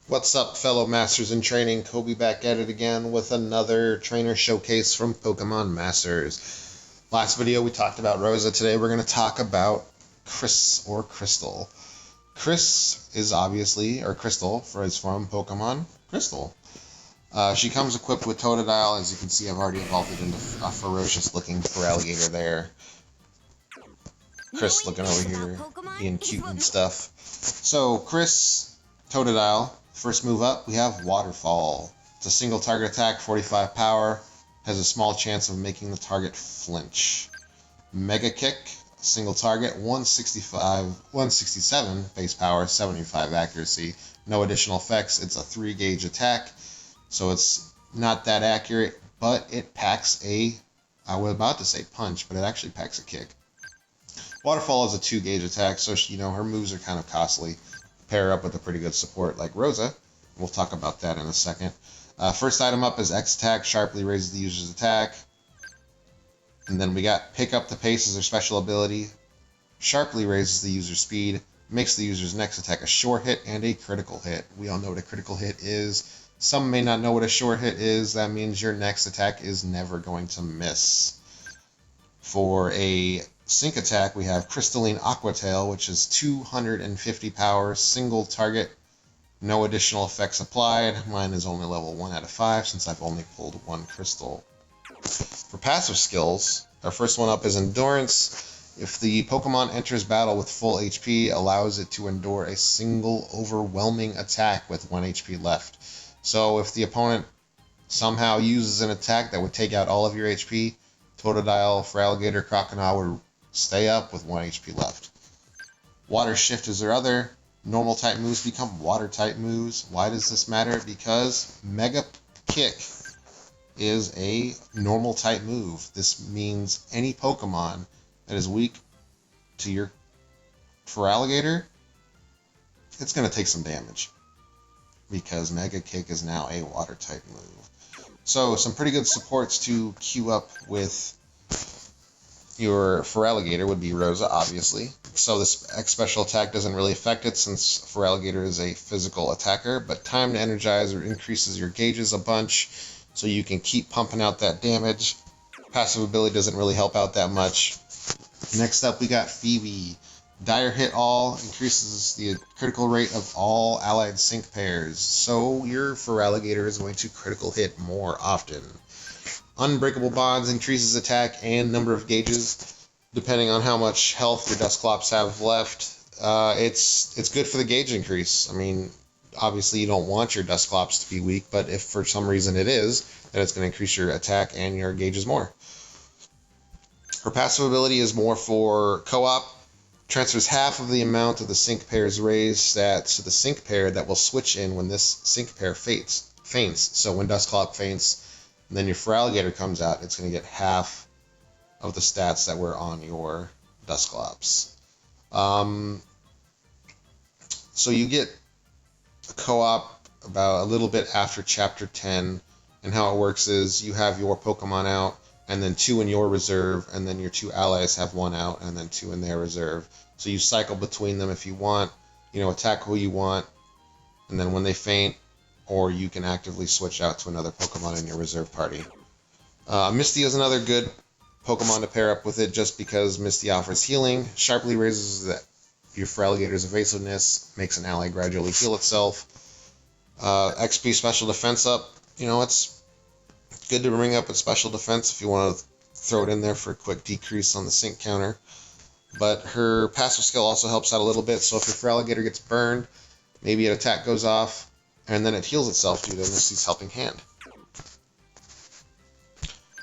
What's up, fellow masters in training? Kobe back at it again with another trainer showcase from Pokemon Masters. Last video we talked about Rosa. Today we're going to talk about Kris or Crystal. Kris is obviously, or Crystal, is from Pokemon Crystal. She comes equipped with Totodile. As you can see, I've already evolved it into a ferocious looking Feraligatr there. Kris looking over here, being cute and stuff. So, Kris, Totodile. First move up, we have Waterfall. It's a single target attack, 45 power, has a small chance of making the target flinch. Mega Kick, single target, 167 base power, 75 accuracy. No additional effects. It's a 3-gauge attack, so it's not that accurate, but it packs I was about to say punch, but it actually packs a kick. Waterfall is a 2-gauge attack, so her moves are kind of costly. Pair up with a pretty good support like Rosa. We'll talk about that in a second. First item up is X attack, sharply raises the user's attack. And then we got pick up the pace as their special ability. Sharply raises the user's speed, makes the user's next attack a short hit and a critical hit. We all know what a critical hit is. Some may not know what a short hit is. That means your next attack is never going to miss. For a sync attack, we have Crystalline Aqua Tail, which is 250 power, single target, no additional effects applied. Mine is only level 1 out of 5 since I've only pulled one crystal. For passive skills, our first one up is Endurance. If the Pokemon enters battle with full HP, allows it to endure a single overwhelming attack with 1 HP left. So if the opponent somehow uses an attack that would take out all of your HP, Totodile, Feraligatr, Crocodile would stay up with 1 HP left. Water Shift is their other. Normal type moves become water type moves. Why does this matter? Because Mega Kick is a normal type move. This means any Pokemon that is weak to your Feraligatr, it's going to take some damage. Because Mega Kick is now a water type move. So some pretty good supports to queue up with your Feraligatr would be Rosa, obviously. So this X special attack doesn't really affect it since Feraligatr is a physical attacker, but time to energize or increases your gauges a bunch so you can keep pumping out that damage. Passive ability doesn't really help out that much. Next up we got Phoebe. Dire Hit All increases the critical rate of all allied sync pairs, so your Feraligatr is going to critical hit more often. Unbreakable Bonds increases attack and number of gauges, depending on how much health your Dusclops have left. It's good for the gauge increase. I mean, obviously you don't want your Dusclops to be weak, but if for some reason it is, then it's going to increase your attack and your gauges more. Her passive ability is more for co-op. Transfers half of the amount of the sync pair's raised stats to the sync pair that will switch in when this sync pair faints. So when Dusclops faints, and then your Feraligatr comes out, it's going to get half of the stats that were on your Dusclops. So you get a co-op about a little bit after Chapter 10, and how it works is you have your Pokemon out, and then 2 in your reserve, and then your 2 allies have 1 out, and then 2 in their reserve. So you cycle between them if you want, attack who you want, and then when they faint, or you can actively switch out to another Pokemon in your reserve party. Misty is another good Pokemon to pair up with it just because Misty offers healing, sharply raises your Feraligatr's evasiveness, makes an ally gradually heal itself. XP special defense up, it's good to bring up a special defense if you want to throw it in there for a quick decrease on the sync counter. But her passive skill also helps out a little bit, so if your Feraligatr gets burned, maybe an attack goes off, and then it heals itself due to Misty's helping hand.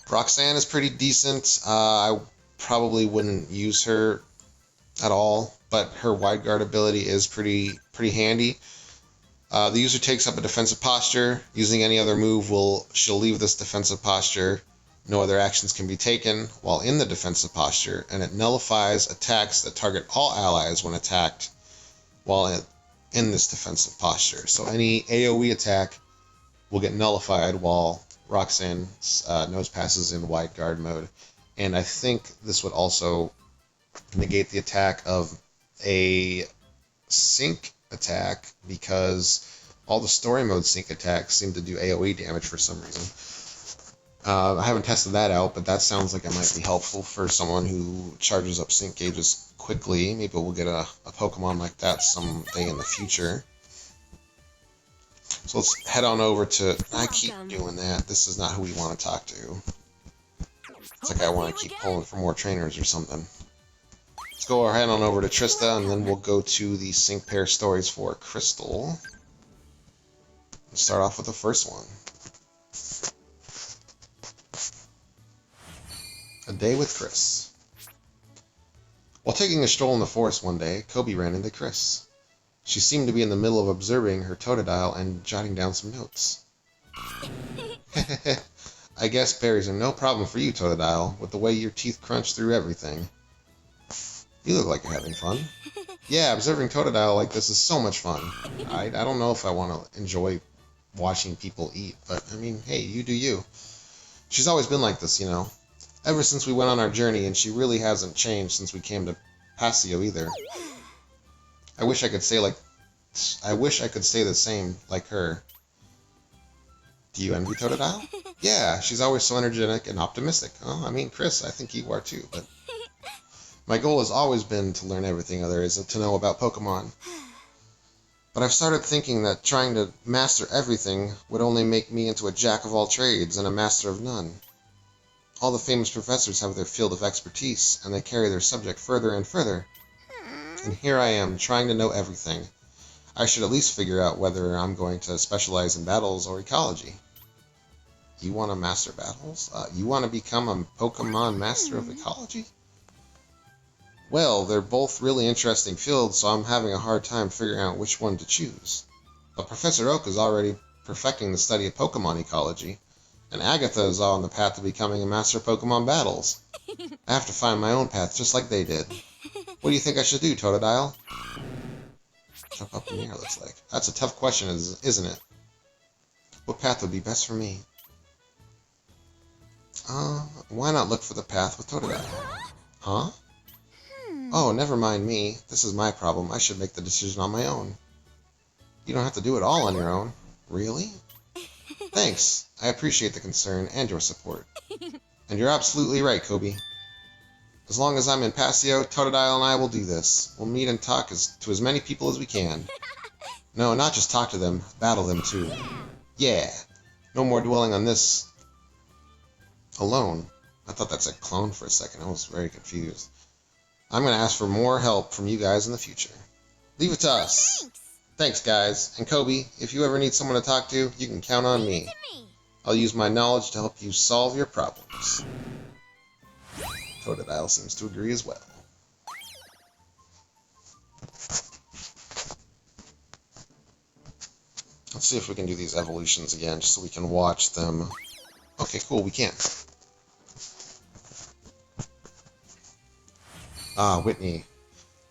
Roxanne is pretty decent. I probably wouldn't use her at all, but her wide guard ability is pretty handy. The user takes up a defensive posture. Using any other move, she'll leave this defensive posture. No other actions can be taken while in the defensive posture, and it nullifies attacks that target all allies when attacked while in this defensive posture. So any AoE attack will get nullified while Roxanne's nose passes in wide guard mode. And I think this would also negate the attack of a sync attack because All the story mode sync attacks seem to do AoE damage for some reason. I haven't tested that out, but that sounds like it might be helpful for someone who charges up sync gauges quickly. Maybe we'll get a Pokemon like that someday in the future. So let's head on over to... I keep doing that. This is not who we want to talk to. It's like I want to keep pulling for more trainers or something. Let's go ahead on over to Trista, and then we'll go to the sync pair stories for Crystal. Let's start off with the first one. A Day with Kris. While taking a stroll in the forest one day, Kobe ran into Kris. She seemed to be in the middle of observing her Totodile and jotting down some notes. I guess berries are no problem for you, Totodile, with the way your teeth crunch through everything. You look like you're having fun. Yeah, observing Totodile like this is so much fun. I don't know if I want to enjoy watching people eat, but I mean, hey, you do you. She's always been like this, you know. Ever since we went on our journey, and she really hasn't changed since we came to Paseo either. I wish I could say the same like her. Do you envy Totodile? Yeah, she's always so energetic and optimistic. Oh, I mean, Kris, I think you are too, but my goal has always been to learn everything there is to know about Pokemon. But I've started thinking that trying to master everything would only make me into a jack of all trades and a master of none. All the famous professors have their field of expertise, and they carry their subject further and further. And here I am, trying to know everything. I should at least figure out whether I'm going to specialize in battles or ecology. You want to master battles? You want to become a Pokemon master of ecology? Well, they're both really interesting fields, so I'm having a hard time figuring out which one to choose. But Professor Oak is already perfecting the study of Pokemon ecology, and Agatha is on the path to becoming a master of Pokemon battles. I have to find my own path, just like they did. What do you think I should do, Totodile? Jump up in the air, looks like. That's a tough question, isn't it? What path would be best for me? Why not look for the path with Totodile? Huh? Oh, never mind me. This is my problem. I should make the decision on my own. You don't have to do it all on your own. Really? Thanks. I appreciate the concern and your support. And you're absolutely right, Kobe. As long as I'm in Paseo, Totodile and I will do this. We'll meet and talk to as many people as we can. No, not just talk to them, battle them too. Yeah. No more dwelling on this alone. I thought that said clone for a second. I was very confused. I'm going to ask for more help from you guys in the future. Leave it to us. Thanks, guys. And Kobe, if you ever need someone to talk to, you can count on me. I'll use my knowledge to help you solve your problems. Totodile seems to agree as well. Let's see if we can do these evolutions again, just so we can watch them. Okay, cool, we can. Ah, Whitney.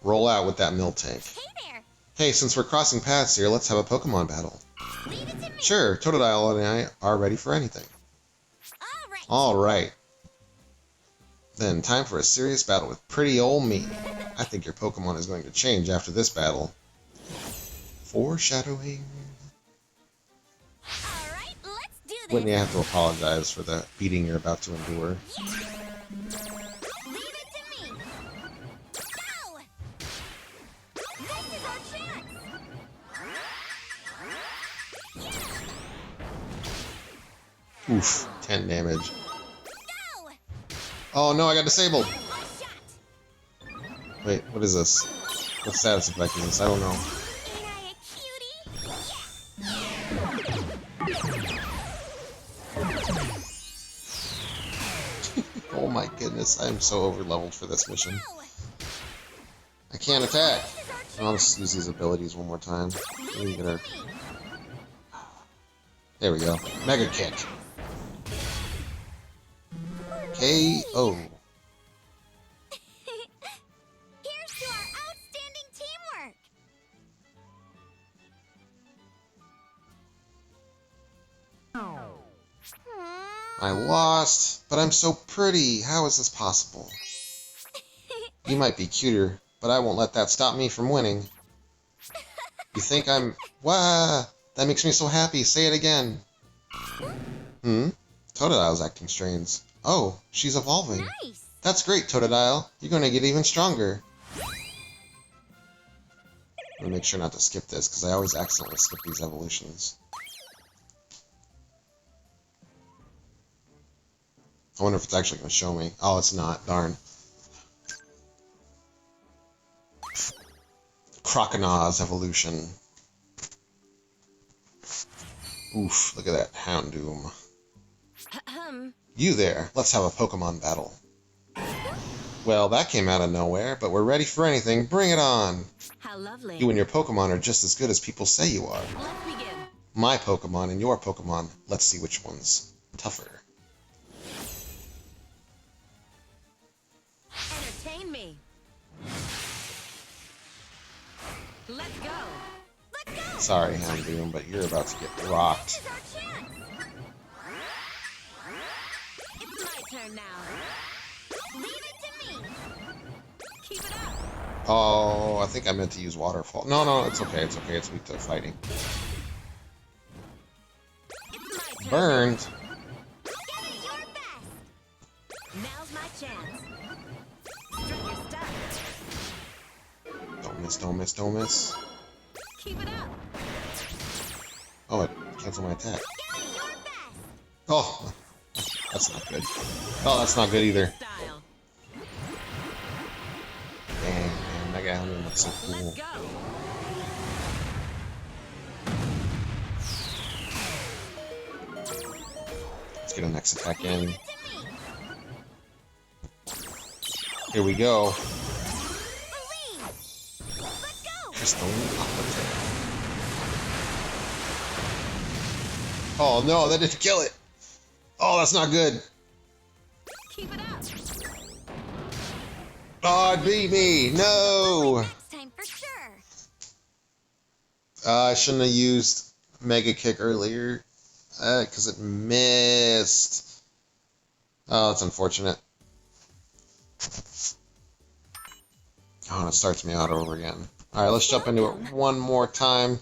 Roll out with that Miltank. Hey there. Hey, since we're crossing paths here, let's have a Pokemon battle. Leave it to me. Sure, Totodile and I are ready for anything. All right. Alright. Then, time for a serious battle with pretty old me. I think your Pokemon is going to change after this battle. Foreshadowing. All right, let's do this. Whitney, I have to apologize for the beating you're about to endure. Leave it to me. Go. This is our chance. Oof, 10 damage. Go. Oh no, I got disabled! Last shot. Wait, what is this? What status effect is this? I don't know. Ain't I a cutie? Oh my goodness, I am so over-leveled for this mission. Go. I can't attack! This is our chance. I'll just use these abilities one more time. Let me Leave get it her. to me. There we go. Mega Kick. KO. Here's to our outstanding teamwork. I lost, but I'm so pretty. How is this possible? You might be cuter, but I won't let that stop me from winning. You think I'm... Wah! That makes me so happy. Say it again. Totodile's acting strange. Oh, she's evolving. Nice. That's great, Totodile. You're going to get even stronger. I'm going to make sure not to skip this, because I always accidentally skip these evolutions. I wonder if it's actually going to show me. Oh, it's not. Darn. Croconaws evolution. Oof, look at that Houndoom. You there. Let's have a Pokemon battle. Well, that came out of nowhere, but we're ready for anything. Bring it on. How lovely. You and your Pokemon are just as good as people say you are. Let's begin. My Pokemon and your Pokemon. Let's see which one's tougher. Entertain me. Let's go. Let's go. Sorry, Houndoom, but you're about to get rocked. This is our chance. It's my turn now. Leave it to me. Keep it up. Oh, I think I meant to use Waterfall. No, it's okay. It's okay. It's weak to fighting. It's my turn. Burned. Give it your best. Now's my chance. Strut your stuff. Don't miss, don't miss, don't miss. Keep it up. Oh, it canceled my attack. Give it your best. Oh, that's not good. Oh, that's not good either. Style. Dang, man, that guy Houndoom looks so cool. Let's go. Let's get a next attack in. Leave it to me. Here we go. Believe. Let's go. Crystal Aqua. Oh no, that didn't kill it. Oh, that's not good. Keep it up. Oh, it beat me. No. Next time for sure. I shouldn't have used Mega Kick earlier because it missed. Oh, that's unfortunate. Oh, and it starts me out over again. All right, let's jump into it one more time.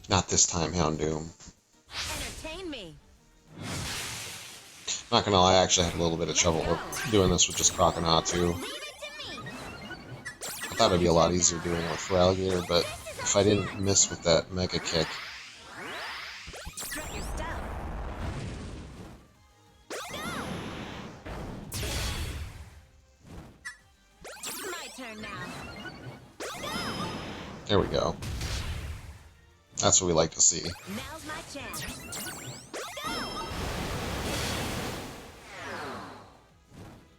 Not this time, Houndoom. Entertain me. Not gonna lie, I actually had a little bit of trouble doing this with just Croconaw too. Leave it to me. I thought it'd be a lot easier doing it with Feraligatr, but if I didn't miss with that Mega Kick, Strut your stuff. It's my turn now. there we go. That's what we like to see. Now's my chance.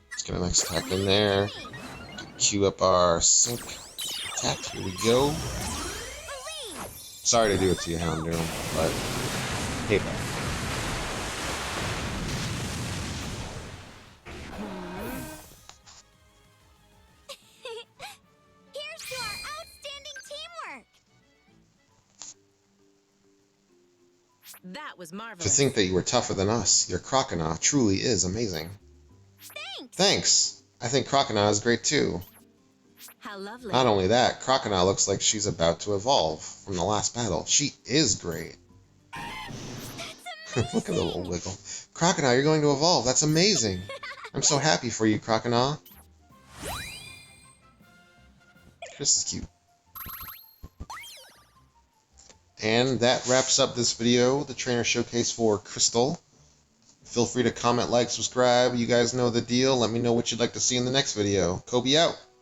Let's get a next attack in there. Cue up our sync attack. Here we go. Believe. Sorry to do it to you, Houndoom, but payback. Here's to our outstanding teamwork. That was marvelous. To think that you were tougher than us, your Croconaw truly is amazing. Thanks. Thanks! I think Croconaw is great too. How lovely. Not only that, Croconaw looks like she's about to evolve from the last battle. She is great. Look at the little wiggle. Croconaw, you're going to evolve. That's amazing. I'm so happy for you, Croconaw. Kris is cute. And that wraps up this video, the trainer showcase for Crystal. Feel free to comment, like, subscribe. You guys know the deal. Let me know what you'd like to see in the next video. Kobe out.